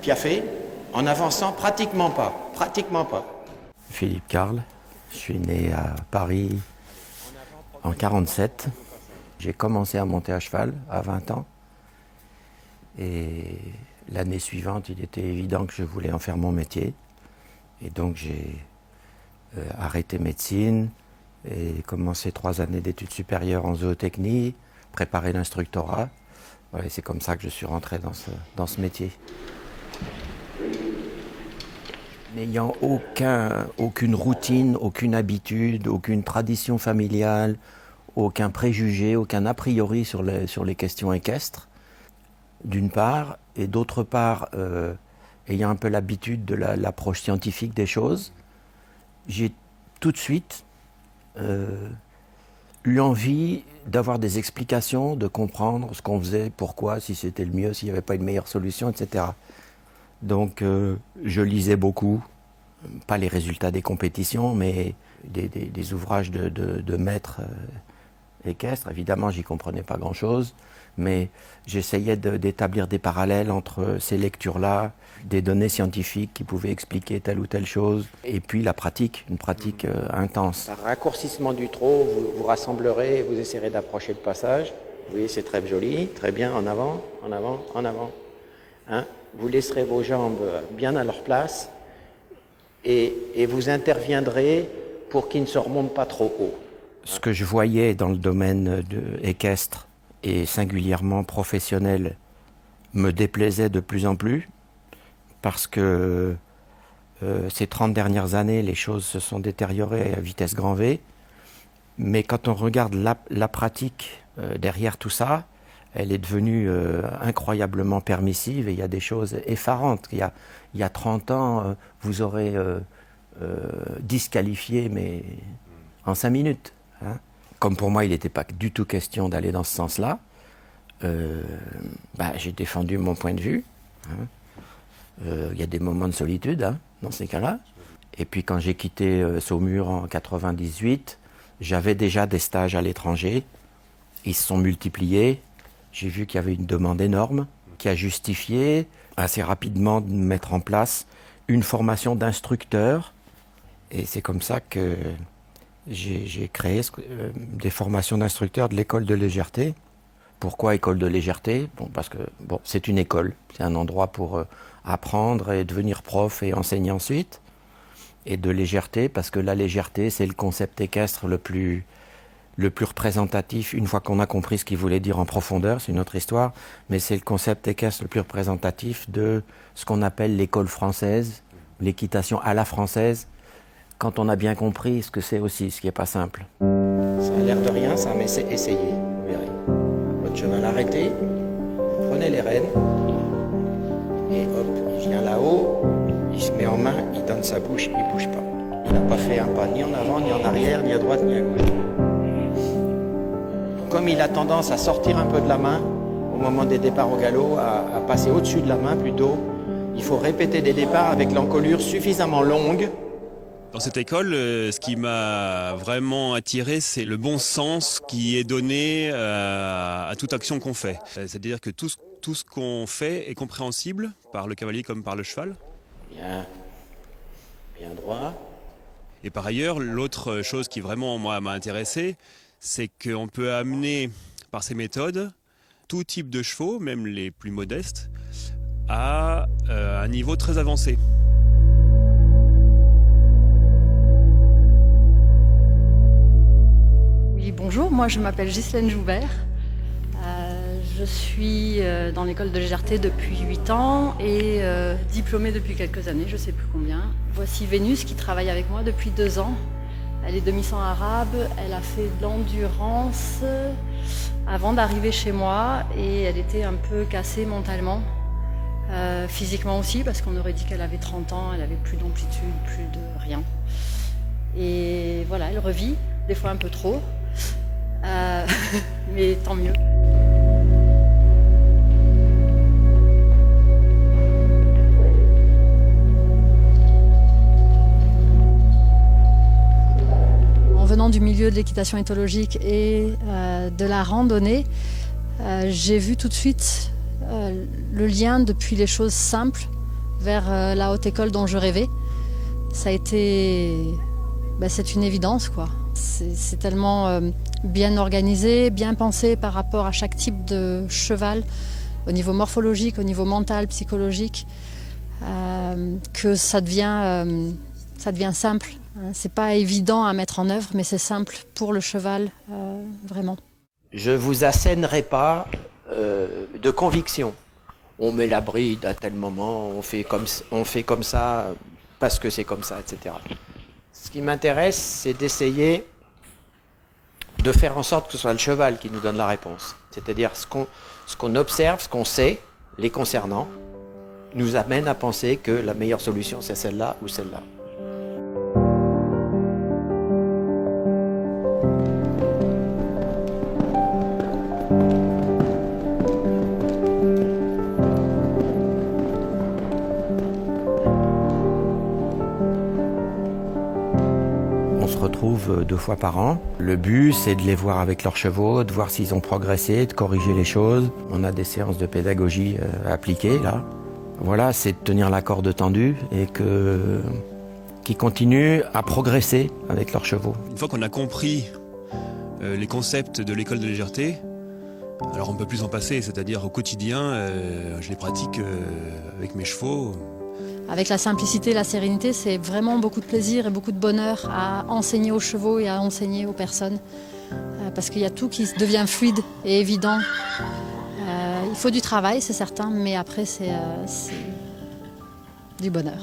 piaffer en avançant pratiquement pas. Philippe Carle, je suis né à Paris en 1947. J'ai commencé à monter à cheval à 20 ans. Et l'année suivante, il était évident que je voulais en faire mon métier. Et donc j'ai arrêté médecine et commencé 3 années d'études supérieures en zootechnie, préparé l'instructorat. Voilà, c'est comme ça que je suis rentré dans ce métier. N'ayant aucune routine, aucune habitude, aucune tradition familiale, aucun préjugé, aucun a priori sur les questions équestres, d'une part, et d'autre part, ayant un peu l'habitude de l'approche scientifique des choses, j'ai tout de suite eu envie d'avoir des explications, de comprendre ce qu'on faisait, pourquoi, si c'était le mieux, s'il n'y avait pas une meilleure solution, etc. Donc je lisais beaucoup, pas les résultats des compétitions, mais des ouvrages de maîtres équestres. Évidemment, j'y comprenais pas grand-chose, mais j'essayais d'établir des parallèles entre ces lectures-là, des données scientifiques qui pouvaient expliquer telle ou telle chose, et puis la pratique, une pratique intense. Par raccourcissement du trot, vous rassemblerez, vous essayerez d'approcher le passage. Vous voyez, c'est très joli, très bien, en avant, en avant, en avant. Hein? Vous laisserez vos jambes bien à leur place et vous interviendrez pour qu'ils ne se remontent pas trop haut. Ce que je voyais dans le domaine équestre et singulièrement professionnel me déplaisait de plus en plus parce que ces 30 dernières années, les choses se sont détériorées à vitesse grand V. Mais quand on regarde la pratique derrière tout ça, elle est devenue incroyablement permissive et il y a des choses effarantes. Il y a 30 ans, vous aurez disqualifié, mais en 5 minutes. Hein. Comme pour moi, il n'était pas du tout question d'aller dans ce sens-là, j'ai défendu mon point de vue. Hein. Il y a des moments de solitude dans ces cas-là. Et puis quand j'ai quitté Saumur en 1998, j'avais déjà des stages à l'étranger. Ils se sont multipliés. J'ai vu qu'il y avait une demande énorme qui a justifié assez rapidement de mettre en place une formation d'instructeur. Et c'est comme ça que j'ai créé des formations d'instructeurs de l'école de légèreté. Pourquoi école de légèreté ? Parce que c'est une école, c'est un endroit pour apprendre et devenir prof et enseigner ensuite. Et de légèreté, parce que la légèreté, c'est le concept équestre le plus représentatif, une fois qu'on a compris ce qu'il voulait dire en profondeur, c'est une autre histoire, mais c'est le concept équestre le plus représentatif de ce qu'on appelle l'école française, l'équitation à la française, quand on a bien compris ce que c'est aussi, ce qui n'est pas simple. Ça a l'air de rien, ça, mais c'est essayé, vous verrez. Votre cheval arrêté, prenez les rênes, et hop, il vient là-haut, il se met en main, il donne sa bouche, il ne bouge pas. Il n'a pas fait un pas ni en avant, ni en arrière, ni à droite, ni à gauche. Comme il a tendance à sortir un peu de la main, au moment des départs au galop, à passer au-dessus de la main plutôt, il faut répéter des départs avec l'encolure suffisamment longue. Dans cette école, ce qui m'a vraiment attiré, c'est le bon sens qui est donné à toute action qu'on fait. C'est-à-dire que tout ce qu'on fait est compréhensible par le cavalier comme par le cheval. Bien droit. Et par ailleurs, l'autre chose qui vraiment moi m'a intéressé, c'est qu'on peut amener par ces méthodes tout type de chevaux, même les plus modestes, à un niveau très avancé. Oui, bonjour, moi je m'appelle Ghislaine Joubert. Je suis dans l'école de légèreté depuis 8 ans et diplômée depuis quelques années, je ne sais plus combien. Voici Vénus qui travaille avec moi depuis 2 ans. Elle est demi-sang arabe, elle a fait de l'endurance avant d'arriver chez moi et elle était un peu cassée mentalement, physiquement aussi parce qu'on aurait dit qu'elle avait 30 ans, elle avait plus d'amplitude, plus de rien. Et voilà, elle revit, des fois un peu trop, mais tant mieux. Venant du milieu de l'équitation éthologique et de la randonnée, j'ai vu tout de suite le lien depuis les choses simples vers la haute école dont je rêvais. Ça a été... c'est une évidence, quoi. C'est tellement bien organisé, bien pensé par rapport à chaque type de cheval, au niveau morphologique, au niveau mental, psychologique, que ça devient simple. C'est pas évident à mettre en œuvre, mais c'est simple pour le cheval, vraiment. Je vous assènerai pas de conviction. On met la bride à tel moment, on fait comme ça parce que c'est comme ça, etc. Ce qui m'intéresse, c'est d'essayer de faire en sorte que ce soit le cheval qui nous donne la réponse. C'est-à-dire ce qu'on observe, ce qu'on sait, les concernant, nous amène à penser que la meilleure solution, c'est celle-là ou celle-là. On se retrouve 2 fois par an. Le but, c'est de les voir avec leurs chevaux, de voir s'ils ont progressé, de corriger les choses. On a des séances de pédagogie à appliquer, là. Voilà, c'est de tenir la corde tendue et qu'ils continuent à progresser avec leurs chevaux. Une fois qu'on a compris les concepts de l'école de légèreté, alors on ne peut plus en passer, c'est-à-dire au quotidien, je les pratique avec mes chevaux. Avec la simplicité, la sérénité, c'est vraiment beaucoup de plaisir et beaucoup de bonheur à enseigner aux chevaux et à enseigner aux personnes. Parce qu'il y a tout qui devient fluide et évident. Il faut du travail, c'est certain, mais après, c'est du bonheur.